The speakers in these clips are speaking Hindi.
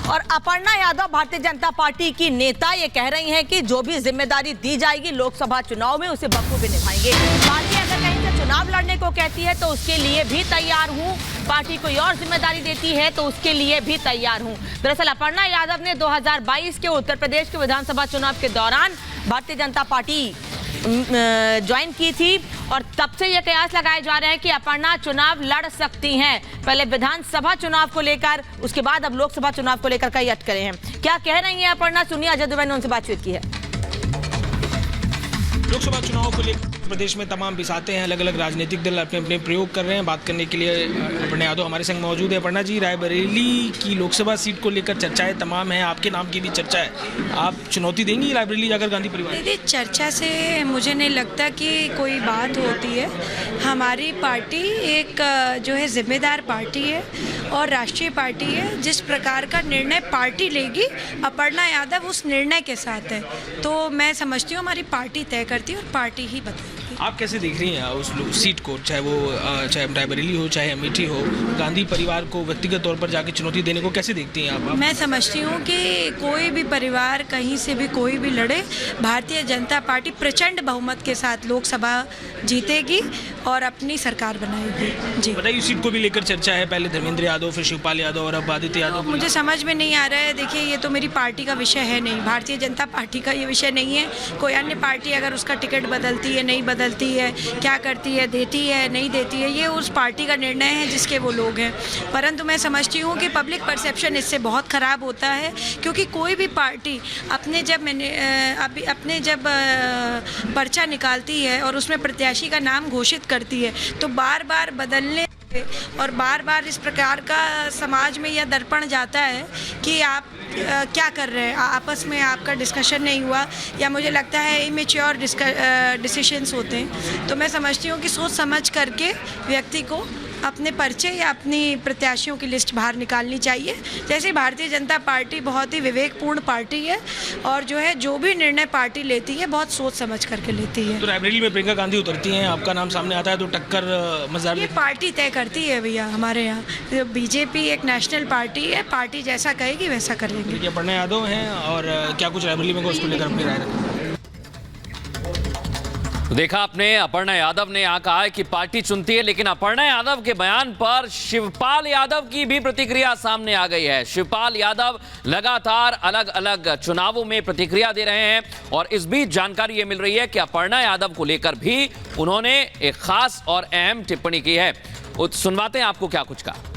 और अपर्णा यादव भारतीय जनता पार्टी की नेता ये कह रही हैं कि जो भी जिम्मेदारी दी जाएगी लोकसभा चुनाव में उसे बखूबी निभाएंगे। पार्टी अगर कहीं से चुनाव लड़ने को कहती है तो उसके लिए भी तैयार हूं, पार्टी कोई और जिम्मेदारी देती है तो उसके लिए भी तैयार हूं। दरअसल अपर्णा यादव ने 2022 के उत्तर प्रदेश के विधानसभा चुनाव के दौरान भारतीय जनता पार्टी ज्वाइन की थी और तब से यह कयास लगाए जा रहे हैं कि अपर्णा चुनाव लड़ सकती हैं। पहले विधानसभा चुनाव को लेकर, उसके बाद अब लोकसभा चुनाव को लेकर कई अटकलें हैं। क्या कह रही हैं अपर्णा, सुनिए। अजय दुबे ने उनसे बातचीत की है। लोकसभा चुनाव को लेकर प्रदेश में तमाम बिसाते हैं, अलग अलग राजनीतिक दल अपने अपने प्रयोग कर रहे हैं। बात करने के लिए अपर्णा यादव हमारे संग मौजूद है। अपर्णा जी, रायबरेली की लोकसभा सीट को लेकर चर्चाएं तमाम हैं, आपके नाम की भी चर्चा है। आप चुनौती देंगी रायबरेली जाकर गांधी परिवार? दीदी, चर्चा से मुझे नहीं लगता कि कोई बात होती है। हमारी पार्टी एक जो है जिम्मेदार पार्टी है और राष्ट्रीय पार्टी है। जिस प्रकार का निर्णय पार्टी लेगी, अपर्णा यादव उस निर्णय के साथ है। तो मैं समझती हूँ हमारी पार्टी तय करती है और पार्टी ही बताएगी। आप कैसे देख रही हैं उस सीट को, चाहे रायबरेली हो चाहे अमेठी हो, गांधी परिवार को व्यक्तिगत तौर पर जाके चुनौती देने को कैसे देखती हैं आप? मैं समझती हूँ कि कोई भी परिवार कहीं से भी कोई भी लड़े, भारतीय जनता पार्टी प्रचंड बहुमत के साथ लोकसभा जीतेगी और अपनी सरकार बनाएगी। जी बताइए, सीट को भी लेकर चर्चा है, पहले धर्मेंद्र यादव, फिर शिवपाल यादव और अब आदित्य यादव। मुझे समझ में नहीं आ रहा है। देखिए, ये तो मेरी पार्टी का विषय है नहीं, भारतीय जनता पार्टी का ये विषय नहीं है। कोई अन्य पार्टी अगर उसका टिकट बदलती है, नहीं बदलती है, क्या करती है, देती है, नहीं देती है, ये उस पार्टी का निर्णय है जिसके वो लोग हैं। परंतु मैं समझती हूँ कि पब्लिक परसेप्शन इससे बहुत ख़राब होता है, क्योंकि कोई भी पार्टी अपने जब पर्चा निकालती है और उसमें प्रत्याशी का नाम घोषित करती है तो बार बार बदलने और बार बार इस प्रकार का समाज में यह दर्पण जाता है कि आप क्या कर रहे हैं, आपस में आपका डिस्कशन नहीं हुआ, या मुझे लगता है इमेच्योर डिसीशंस होते हैं। तो मैं समझती हूँ कि सोच समझ करके व्यक्ति को अपने पर्चे या अपनी प्रत्याशियों की लिस्ट बाहर निकालनी चाहिए। जैसे भारतीय जनता पार्टी बहुत ही विवेकपूर्ण पार्टी है और जो भी निर्णय पार्टी लेती है बहुत सोच समझ करके लेती है। तो रायबरेली में प्रियंका गांधी उतरती हैं, आपका नाम सामने आता है तो टक्कर मजेदार। ये पार्टी तय करती है भैया। हमारे यहाँ बीजेपी एक नेशनल पार्टी है, पार्टी जैसा कहेगी वैसा करेंगे। अपर्णा यादव हैं और क्या कुछ रायबरेली में उसको लेकर अपनी राय रखें? देखा आपने, अपर्णा यादव ने यहाँ कहा है कि पार्टी चुनती है, लेकिन अपर्णा यादव के बयान पर शिवपाल यादव की भी प्रतिक्रिया सामने आ गई है। शिवपाल यादव लगातार अलग अलग चुनावों में प्रतिक्रिया दे रहे हैं और इस बीच जानकारी ये मिल रही है कि अपर्णा यादव को लेकर भी उन्होंने एक खास और अहम टिप्पणी की है। सुनवाते हैं आपको क्या कुछ कहा।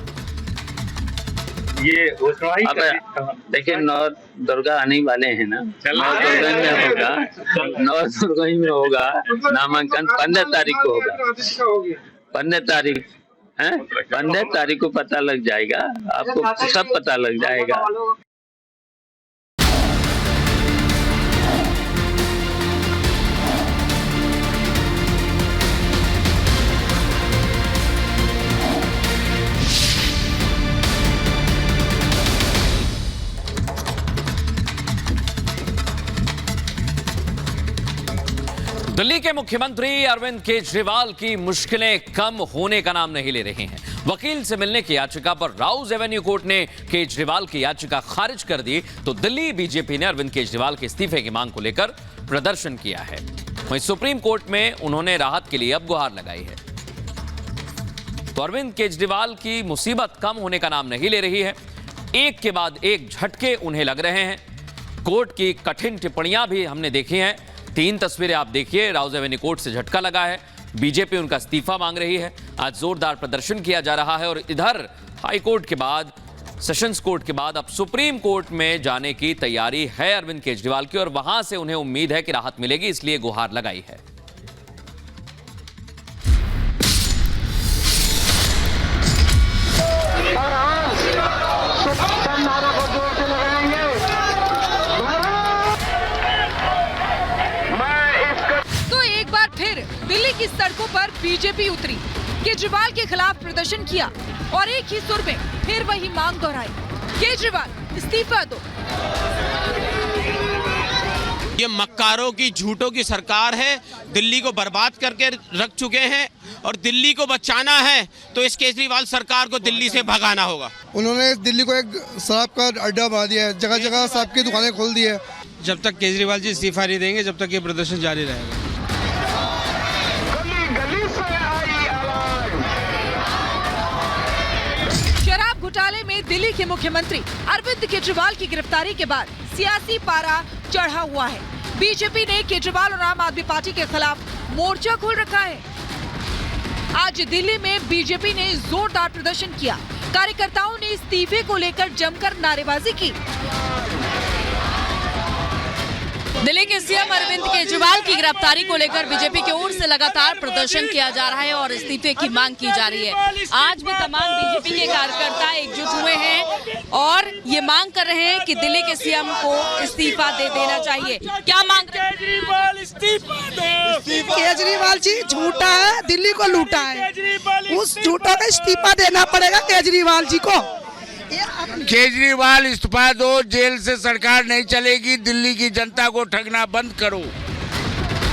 ये देखिए, नौ दुर्गा आने वाले हैं ना, नौ दुर्गा में होगा, नौ दुर्गा में होगा नामांकन 15 तारीख को होगा। 15 तारीख है, 15 तारीख को पता लग जाएगा, आपको सब पता लग जाएगा। दिल्ली के मुख्यमंत्री अरविंद केजरीवाल की मुश्किलें कम होने का नाम नहीं ले रही हैं। वकील से मिलने की याचिका पर राउज एवेन्यू कोर्ट ने केजरीवाल की याचिका खारिज कर दी, तो दिल्ली बीजेपी ने अरविंद केजरीवाल के इस्तीफे की मांग को लेकर प्रदर्शन किया है। वहीं सुप्रीम कोर्ट में उन्होंने राहत के लिए अब गुहार लगाई है। तो अरविंद केजरीवाल की मुसीबत कम होने का नाम नहीं ले रही है। एक के बाद एक झटके उन्हें लग रहे हैं। कोर्ट की कठिन टिप्पणियां भी हमने देखी हैं। 3 तस्वीरें आप देखिए, राउज एवेन्यू कोर्ट से झटका लगा है, बीजेपी उनका इस्तीफा मांग रही है, आज जोरदार प्रदर्शन किया जा रहा है और इधर हाई कोर्ट के बाद, सेशंस कोर्ट के बाद अब सुप्रीम कोर्ट में जाने की तैयारी है अरविंद केजरीवाल की और वहां से उन्हें उम्मीद है कि राहत मिलेगी, इसलिए गुहार लगाई है। दिल्ली की सड़कों पर बीजेपी उतरी, केजरीवाल के खिलाफ प्रदर्शन किया और एक ही सुर में फिर वही मांग दोहराई, केजरीवाल इस्तीफा दो। ये मक्कारों की झूठों की सरकार है, दिल्ली को बर्बाद करके रख चुके हैं और दिल्ली को बचाना है तो इस केजरीवाल सरकार को दिल्ली से भगाना होगा। उन्होंने दिल्ली को एक शराब का अड्डा बना दिया है, जगह जगह शराब की दुकानें खोल दी है। जब तक केजरीवाल जी इस्तीफा नहीं देंगे जब तक ये प्रदर्शन जारी रहेगा। शराब घोटाले में दिल्ली के मुख्यमंत्री अरविंद केजरीवाल की गिरफ्तारी के बाद सियासी पारा चढ़ा हुआ है। बीजेपी ने केजरीवाल और आम आदमी पार्टी के खिलाफ मोर्चा खोल रखा है। आज दिल्ली में बीजेपी ने जोरदार प्रदर्शन किया। कार्यकर्ताओं ने इस्तीफे को लेकर जमकर नारेबाजी की। दिल्ली के सीएम अरविंद केजरीवाल की गिरफ्तारी को लेकर बीजेपी की ओर से लगातार प्रदर्शन किया जा रहा है और इस्तीफे की मांग की जा रही है। आज भी तमाम बीजेपी के कार्यकर्ता एकजुट हुए हैं और ये मांग कर रहे हैं कि दिल्ली के सीएम को इस्तीफा दे देना चाहिए। क्या मांग? केजरीवाल इस्तीफा दो। केजरीवाल जी झूठा है, दिल्ली को लूटा है, उस झूठों का इस्तीफा देना पड़ेगा केजरीवाल जी को। केजरीवाल इस्तीफा दो, जेल से सरकार नहीं चलेगी, दिल्ली की जनता को ठगना बंद करो।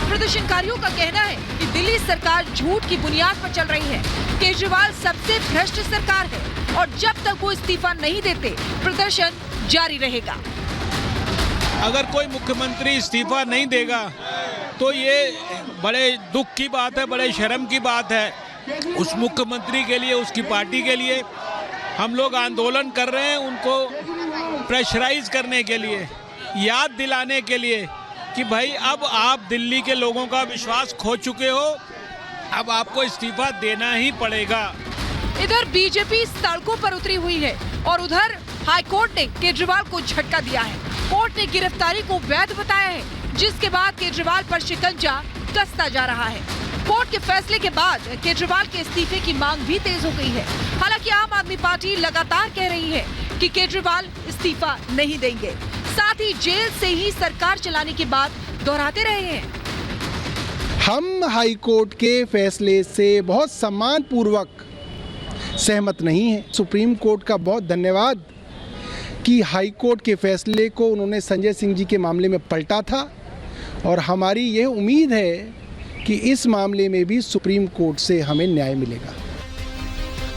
प्रदर्शनकारियों का कहना है कि दिल्ली सरकार झूठ की बुनियाद पर चल रही है। केजरीवाल सबसे भ्रष्ट सरकार है और जब तक वो इस्तीफा नहीं देते प्रदर्शन जारी रहेगा। अगर कोई मुख्यमंत्री इस्तीफा नहीं देगा तो ये बड़े दुख की बात है, बड़े शर्म की बात है उस मुख्यमंत्री के लिए, उसकी पार्टी के लिए। हम लोग आंदोलन कर रहे हैं उनको प्रेशराइज करने के लिए, याद दिलाने के लिए कि भाई अब आप दिल्ली के लोगों का विश्वास खो चुके हो, अब आपको इस्तीफा देना ही पड़ेगा। इधर बीजेपी सड़कों पर उतरी हुई है और उधर हाईकोर्ट ने केजरीवाल को झटका दिया है। कोर्ट ने गिरफ्तारी को वैध बताया है, जिसके बाद केजरीवाल पर शिकंजा कसता जा रहा है। कोर्ट के फैसले के बाद केजरीवाल के इस्तीफे की मांग भी तेज हो गई है। हालांकि आम आदमी पार्टी लगातार कह रही है कि केजरीवाल इस्तीफा नहीं देंगे, साथ ही जेल से ही सरकार चलाने की बात दोहराते रहे हैं। हम हाई कोर्ट के फैसले से बहुत सम्मानपूर्वक सहमत नहीं हैं। सुप्रीम कोर्ट का बहुत धन्यवाद कि हाई कोर्ट के फैसले को उन्होंने संजय सिंह जी के मामले में पलटा था और हमारी यह उम्मीद है कि इस मामले में भी सुप्रीम कोर्ट से हमें न्याय मिलेगा।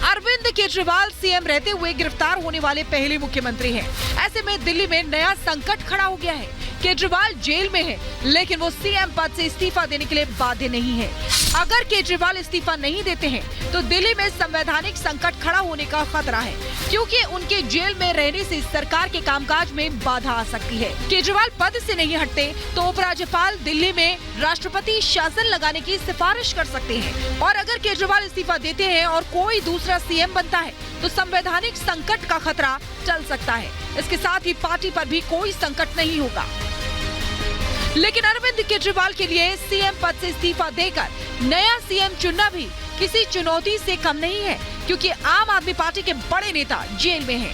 अरविंद केजरीवाल सीएम रहते हुए गिरफ्तार होने वाले पहले मुख्यमंत्री हैं। ऐसे में दिल्ली में नया संकट खड़ा हो गया है। केजरीवाल जेल में है, लेकिन वो सीएम पद से इस्तीफा देने के लिए बाध्य नहीं है। अगर केजरीवाल इस्तीफा नहीं देते हैं तो दिल्ली में संवैधानिक संकट खड़ा होने का खतरा है, क्योंकि उनके जेल में रहने से सरकार के कामकाज में बाधा आ सकती है। केजरीवाल पद से नहीं हटते तो उपराज्यपाल दिल्ली में राष्ट्रपति शासन लगाने की सिफारिश कर सकते हैं और अगर केजरीवाल इस्तीफा देते हैं और कोई दूसरा सीएम बनता है तो संवैधानिक संकट का खतरा टल सकता है। इसके साथ ही पार्टी पर भी कोई संकट नहीं होगा। लेकिन अरविंद केजरीवाल के लिए सीएम पद से इस्तीफा देकर नया सीएम चुनना भी किसी चुनौती से कम नहीं है, क्योंकि आम आदमी पार्टी के बड़े नेता जेल में हैं